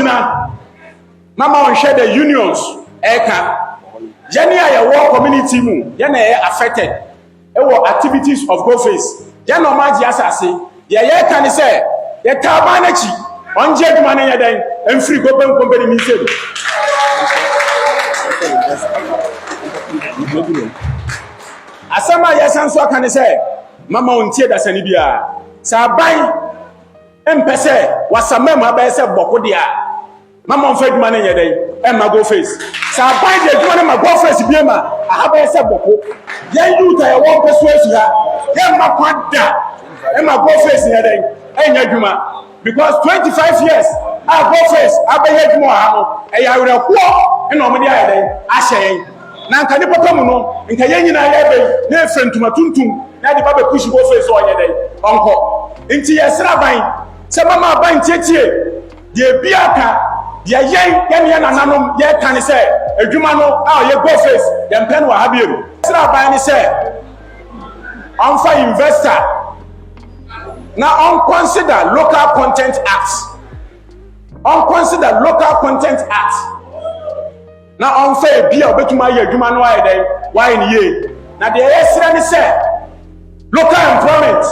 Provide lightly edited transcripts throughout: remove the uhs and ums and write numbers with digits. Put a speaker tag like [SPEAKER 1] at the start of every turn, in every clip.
[SPEAKER 1] na mama on share the unions eka yene a ye community mu yene affected activities of Goldfields yene o ma ji asase ye ka ni say ye ka ba na chi onje adwuma na ye den emfiri goben company ni se asama ye san so aka ni say mama ontie da sani bia sa ban empese wasamem abese boko dia mama onfa adwuma na ye den emma Goldfields sa ban de adwuma na ma Goldfields bia ma abese boko ye youth ye wo persuade ha ye ma kwada emma Goldfields ye den enya adwuma because 25 years Goldfields abeye adwuma ha no e yawre ko e no mo dia ye den ahye na nka ni papa mu no nka ye nyina ye be na efrentuma tuntum na de baba push Goldfields o ye den onko nti ye sraban se mama ban tietie de biaka ye ye nananom ye kan se adwuma no ye Goldfields ye mpen wa ha biem sraban ni se onfa investor na on consider local content act na on say bia obetuma ye adwuma no aye den why ni ye na de esra ni say local employment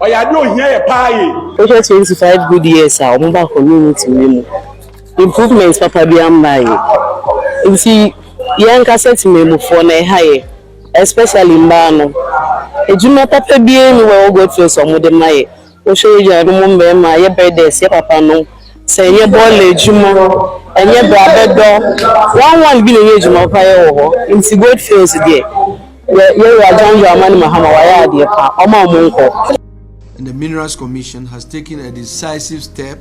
[SPEAKER 1] oya de ohia ye paaye
[SPEAKER 2] over 25 good years a omba community we improvements papa bi ambaye nti yanka settlement for na high especially mbano ejuma papa bi eni we Goldfields omode maye o show you no mbe ma ye birthday ye papa no say ye ball ejuma enye brabedo one bi na ejuma pa ye wo nti Goldfields there ye Prez Mahama wa ya de pa oma omunko.
[SPEAKER 3] And the Minerals Commission has taken a decisive step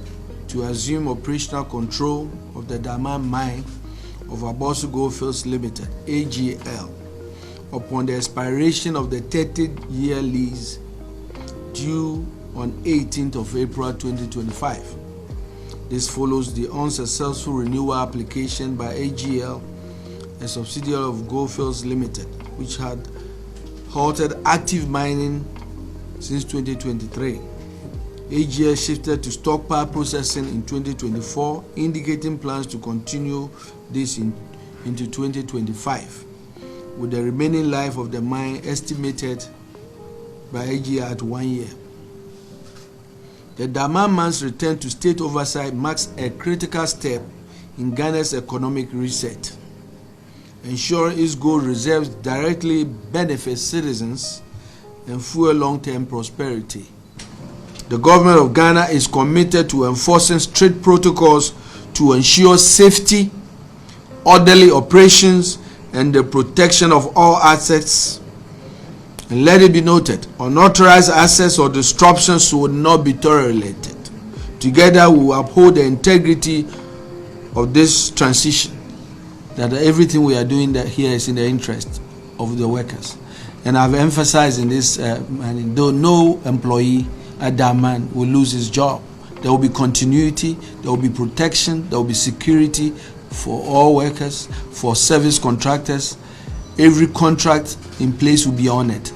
[SPEAKER 3] to assume operational control of the Damang mine of Obuasi Goldfields Limited (AGL) upon the expiration of the 30-year lease due on 18th of April 2025. This follows the unsuccessful renewal application by AGL, a subsidiary of Goldfields Limited, which had halted active mining since 2023. AGL shifted to stockpile processing in 2024, indicating plans to continue this into 2025, with the remaining life of the mine estimated by AGL at 1 year. The Damang mine's return to state oversight marks a critical step in Ghana's economic reset, ensuring its gold reserves directly benefit citizens and fuel long-term prosperity. The government of Ghana is committed to enforcing strict protocols to ensure safety, orderly operations, and the protection of all assets. And let it be noted, unauthorized access or disruptions will not be tolerated. Together, we will uphold the integrity of this transition, that everything we are doing here is in the interest of the workers. And I've emphasized in this, though no employee at Damang will lose his job, there will be continuity, there will be protection, there will be security for all workers, for service contractors. Every contract in place will be honored.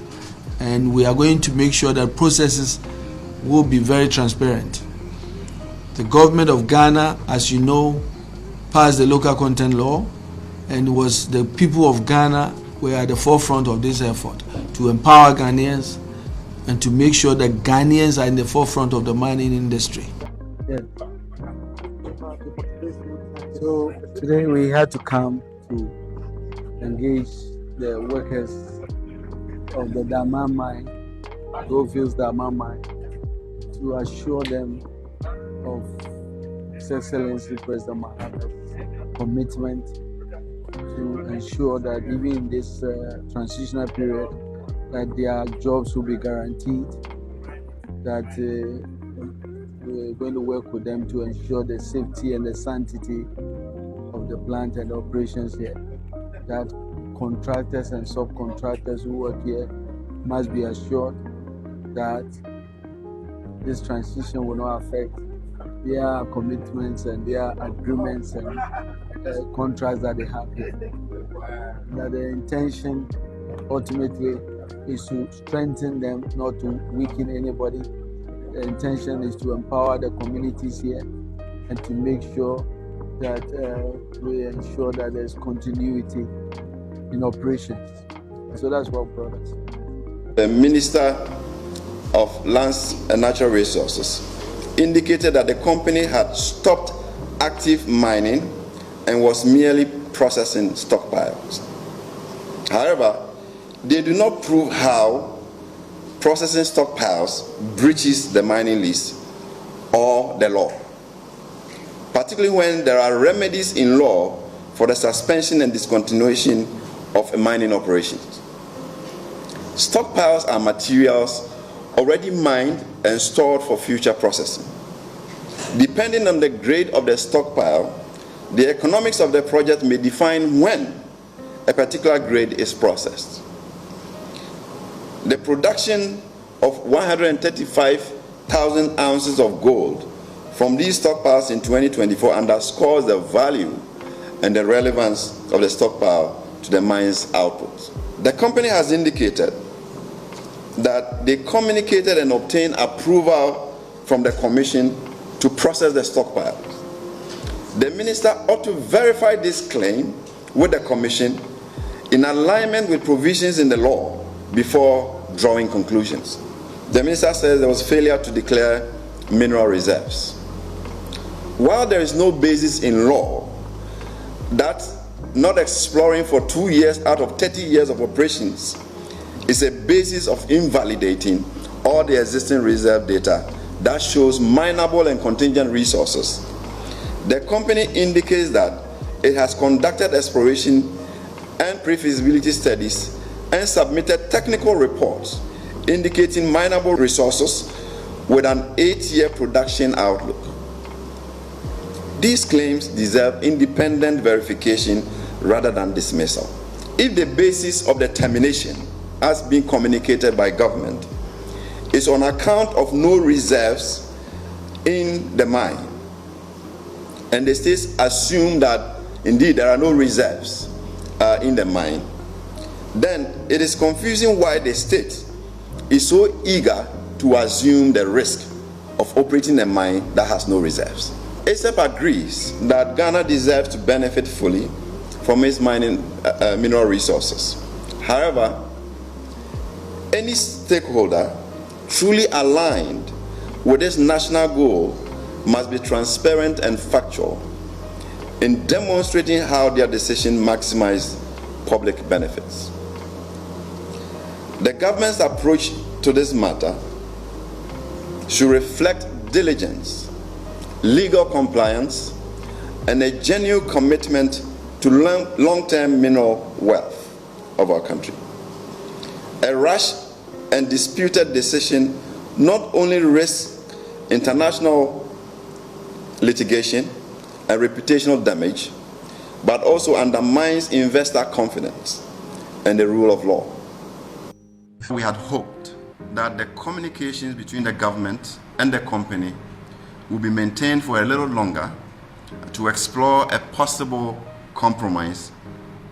[SPEAKER 3] And we are going to make sure that processes will be very transparent. The government of Ghana, as you know, passed the local content law, and it was the people of Ghana were at the forefront of this effort to empower Ghanaians and to make sure that Ghanaians are in the forefront of the mining industry.
[SPEAKER 4] Yeah. So today we had to come to engage the workers of the Damang mine, Goldfields Damang mine, to assure them of His Excellency President Mahama's commitment to ensure that even in this transitional period, that their jobs will be guaranteed, that we're going to work with them to ensure the safety and the sanctity of the plant and the operations here, that contractors and subcontractors who work here must be assured that this transition will not affect their commitments and their agreements and contracts that they have here. That the intention ultimately is to strengthen them, not to weaken anybody, the intention is to empower the communities here and to make sure that we ensure that there's continuity in operations. So that's what brought us.
[SPEAKER 5] The Minister of Lands and Natural Resources indicated that the company had stopped active mining and was merely processing stockpiles. However, they do not prove how processing stockpiles breaches the mining lease or the law, particularly when there are remedies in law for the suspension and discontinuation of mining operations. Stockpiles are materials already mined and stored for future processing. Depending on the grade of the stockpile, the economics of the project may define when a particular grade is processed. The production of 135,000 ounces of gold from these stockpiles in 2024 underscores the value and the relevance of the stockpile to the mine's output. The company has indicated that they communicated and obtained approval from the commission to process the stockpiles. The minister ought to verify this claim with the commission in alignment with provisions in the law before drawing conclusions. The minister says there was failure to declare mineral reserves. While there is no basis in law that not exploring for 2 years out of 30 years of operations is a basis of invalidating all the existing reserve data that shows mineable and contingent resources, the company indicates that it has conducted exploration and pre-feasibility studies and submitted technical reports indicating mineable resources with an 8-year production outlook. These claims deserve independent verification rather than dismissal. If the basis of the termination, as being communicated by government, is on account of no reserves in the mine, and the states assume that indeed there are no reserves in the mine, then it is confusing why the state is so eager to assume the risk of operating a mine that has no reserves. ASAP agrees that Ghana deserves to benefit fully from its mining mineral resources. However, any stakeholder truly aligned with this national goal must be transparent and factual in demonstrating how their decision maximizes public benefits. The government's approach to this matter should reflect diligence, legal compliance, and a genuine commitment to long-term mineral wealth of our country. A rash and disputed decision not only risks international litigation and reputational damage, but also undermines investor confidence and the rule of law. We had hoped that the communications between the government and the company would be maintained for a little longer to explore a possible compromise,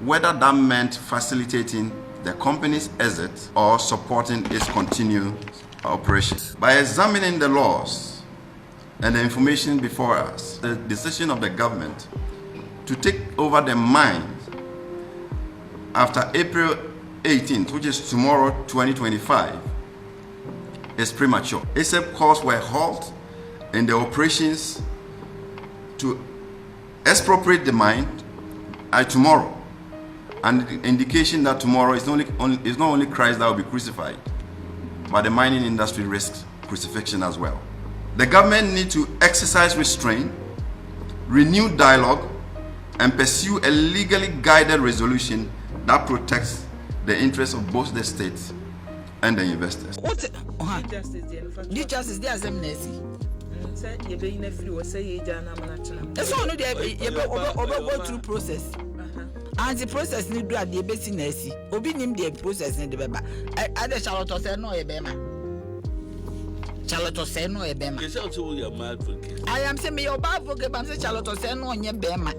[SPEAKER 5] whether that meant facilitating the company's exit or supporting its continued operations. By examining the laws and the information before us, the decision of the government to take over the mines after April 18th, which is tomorrow, 2025, is premature. ASAP calls for a halt in the operations to expropriate the mine tomorrow, and the indication that tomorrow is not only Christ that will be crucified, but the mining industry risks crucifixion as well. The government needs to exercise restraint, renew dialogue, and pursue a legally guided resolution that protects the interests of both the states and the investors.
[SPEAKER 6] This justice, there is a messy. That's all. Go through process. And the process need to be the basic nessy. Obi nim the process need the beba. Other Charlotte say no ebema. Charlotte say no ebema. I am saying me your bad forget. I'm saying Charlotte say no nye bema.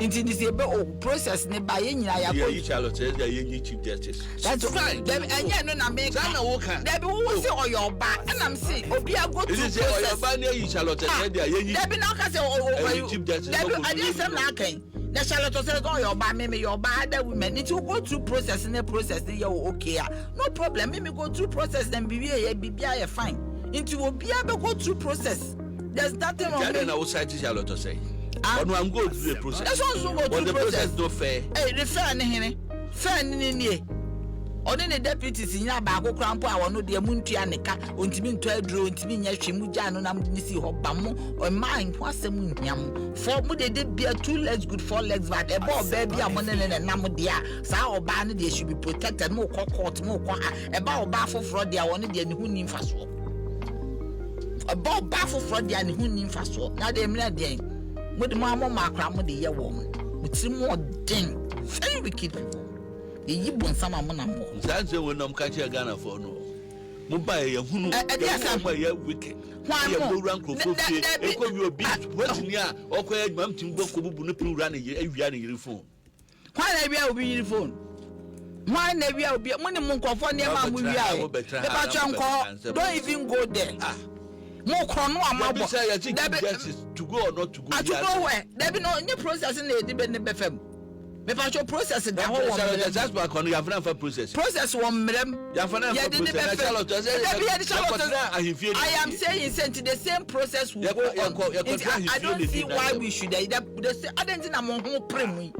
[SPEAKER 6] Into this process, never in
[SPEAKER 7] you shall tell you Chief Justice.
[SPEAKER 6] That's fine. Then no, I'm making Debbie will say on your back, and I'm saying, Obia go to process.
[SPEAKER 7] You shall tell
[SPEAKER 6] Debbie now can say, oh,
[SPEAKER 7] Chief Justice.
[SPEAKER 6] I didn't say nothing. The Charlotte says, oh, your bad, maybe your bad women need to go through process in the process. You're okay. No problem. Maybe go through process, then be fine. Into Obia go through process. There's nothing wrong.
[SPEAKER 7] Then I will say to Charlotte to say. But I'm going through the process.
[SPEAKER 6] That's also go through
[SPEAKER 7] the process. No fair.
[SPEAKER 6] Hey, the fair in Only the deputies in Yabako Crampo, I know the Muntianica, Untimin Tedro, Untimin Yashimujano, Namdisi, Hobamu, or mine, what's the moon yam. For they did bear 2 legs, good 4 legs, but a ball baby, a money and a namudia. Sao or Barney, they should be protected, more court, more about baffle fraud, they wanted the Hunin Faso. About baffle fraud, the Hunin Faso. Now they made them. With the mamma, Macram, the year woman, with some more ding, very wicked people. You want some amount.
[SPEAKER 7] That's when I'm catching Ghana for no. Mobile, you who wicked. Why you run for your beach? What's in ya? Okay, Mam Timbo Kubu running every uniform. Why I will be uniform? Why never will be a money monk of 1 year? Don't even go there. More chrono, I'm say to go or not to go. I don't know where. There be no process in the debate. Me pacho process the whole that's back on you have for process. Process one madam. You have I am saying sent the same process will go on. I don't see why we should I don't think I'm on premi.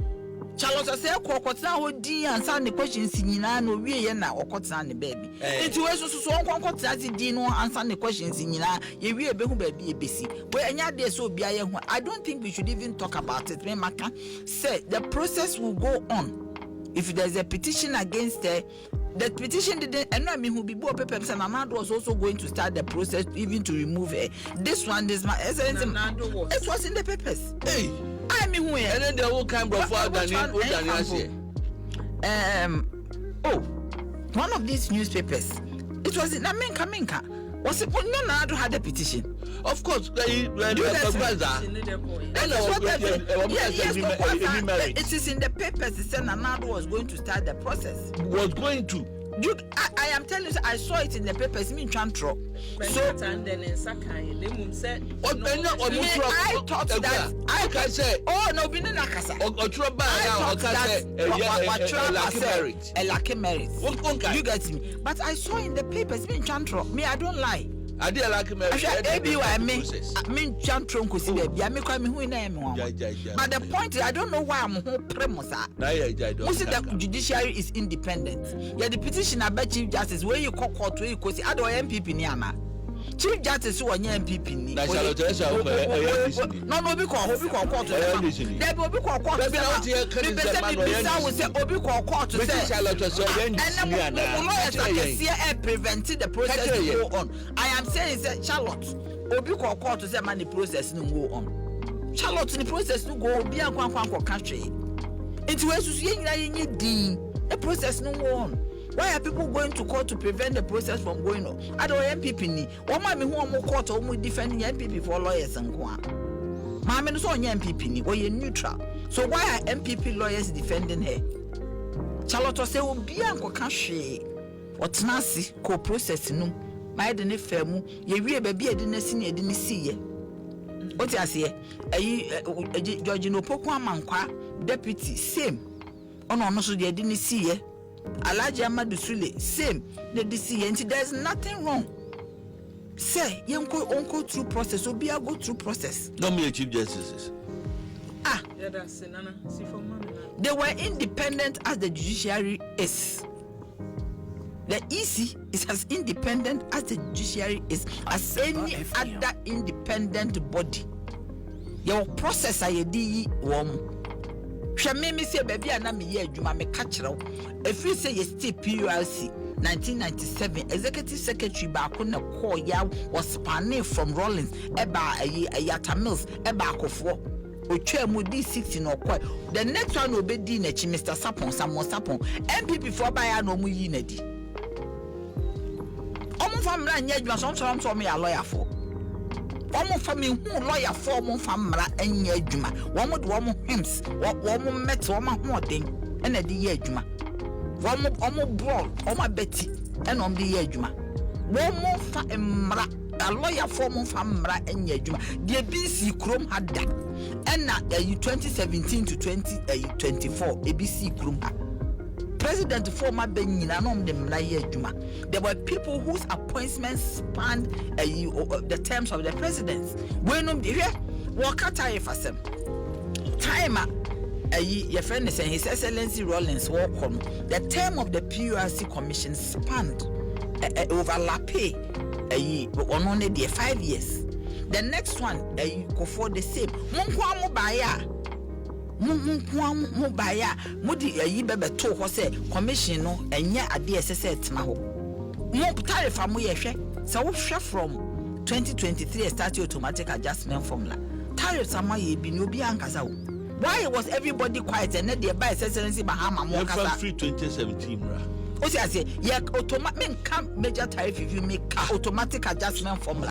[SPEAKER 7] Charlotte say kwakota ho din ansa ne questions nyina na owie ye na okota ne baby. Enti we so kwakota ti din no ansa ne questions nyina ye wie be hu baby ebesi. We enya de so obia ye hu. I don't think we should even talk about it. Me maka say the process will go on. If there's a petition against the petition didn't and I mean who be papers and Nana was also going to start the process even to remove her. This one this it was in the papers. Hey, I mean who and then the whole kind of one of these newspapers. It was in Minka. Was it when Nana had a petition? Of course, it is in the papers. It said Nana was going to start the process. Was going to. I am telling you, I saw it in the papers. Me Chantro. So I thought that I can say, oh no, be nakasa. A lucky merit. You get me? But I saw in the papers. Me Chantro. Me, I don't lie. I did like me. I mean, Chantro kusi baby. I me call me who in name. But the point is, I don't know why I'm whole premosa. Most of the judiciary is independent. Yeah, the petition about Chief Justice where you call court where you go see other MPP niama. Chief Justice who are MPP ni. No, be call court. There will be call court. And preventing the process to go on. I am saying that Charlotte Obi call court to say man the process no go on. Charlotte the process no go be an kwan country. Into where so the process no go on. Why are people going to court to prevent the process from going on? I don't MPP ni. One man who am court or defending MPP for lawyers and go on. Mamma no so MPP ni or you neutral. So why are MPP lawyers defending her? Charlotte say will be an country. What's nasi co process no. My de ne famu ye wie ba bia de na si ne de ne si ye. What you say? George no Pokua mankwa deputy same. Ono no so de ne si ye. Alaji Amadu Sule same the DC and there's nothing wrong. Say uncle through process or be a go through process. Don't be a Chief Justices.
[SPEAKER 6] Yeah, that's Nana. They were independent as the judiciary is. The EC is as independent as the judiciary is as any other independent body. Your process I di warm. Me say baby na me ye adwuma me ka kire wo efi say ye stay PULC 1997 executive secretary Bawku na call ya was spanning from Rollins eba Ayata Mills eba akofo otwa mu D60 no kwa the next one obedi na chi Mr. Sapon MPP for ba ya no mu yi na di omo famra nya adwuma so me ya lawyer for
[SPEAKER 7] One for me who lawyer for one famra and ye juma. One would one hymns, one met one more thing, and a dear juma. One more brawl, my Betty, and on the year juma. One more fa mra, a lawyer for one famra and ye juma. The ABC Chrome had that. And now 2017 to 2024 ABC Chrome. President former Benin and there were people whose appointments spanned the terms of the presidents. When what time your friend is saying His Excellency Rawlings walk on the term of the PURC commission spanned overlap on only 5 years. The next one go for the same. Mubaya mudi bebe to ho say commission no enye ade esese etena ho mo tariff amu ye hwe so wo hwe from 2023 start automatic adjustment formula tariffs amaye bi no bi ankasa wo. Why was everybody quiet and then the by excellency Mahama mo kasa
[SPEAKER 8] free 2017 ra
[SPEAKER 7] o say ye automatic major tariff if you make automatic adjustment formula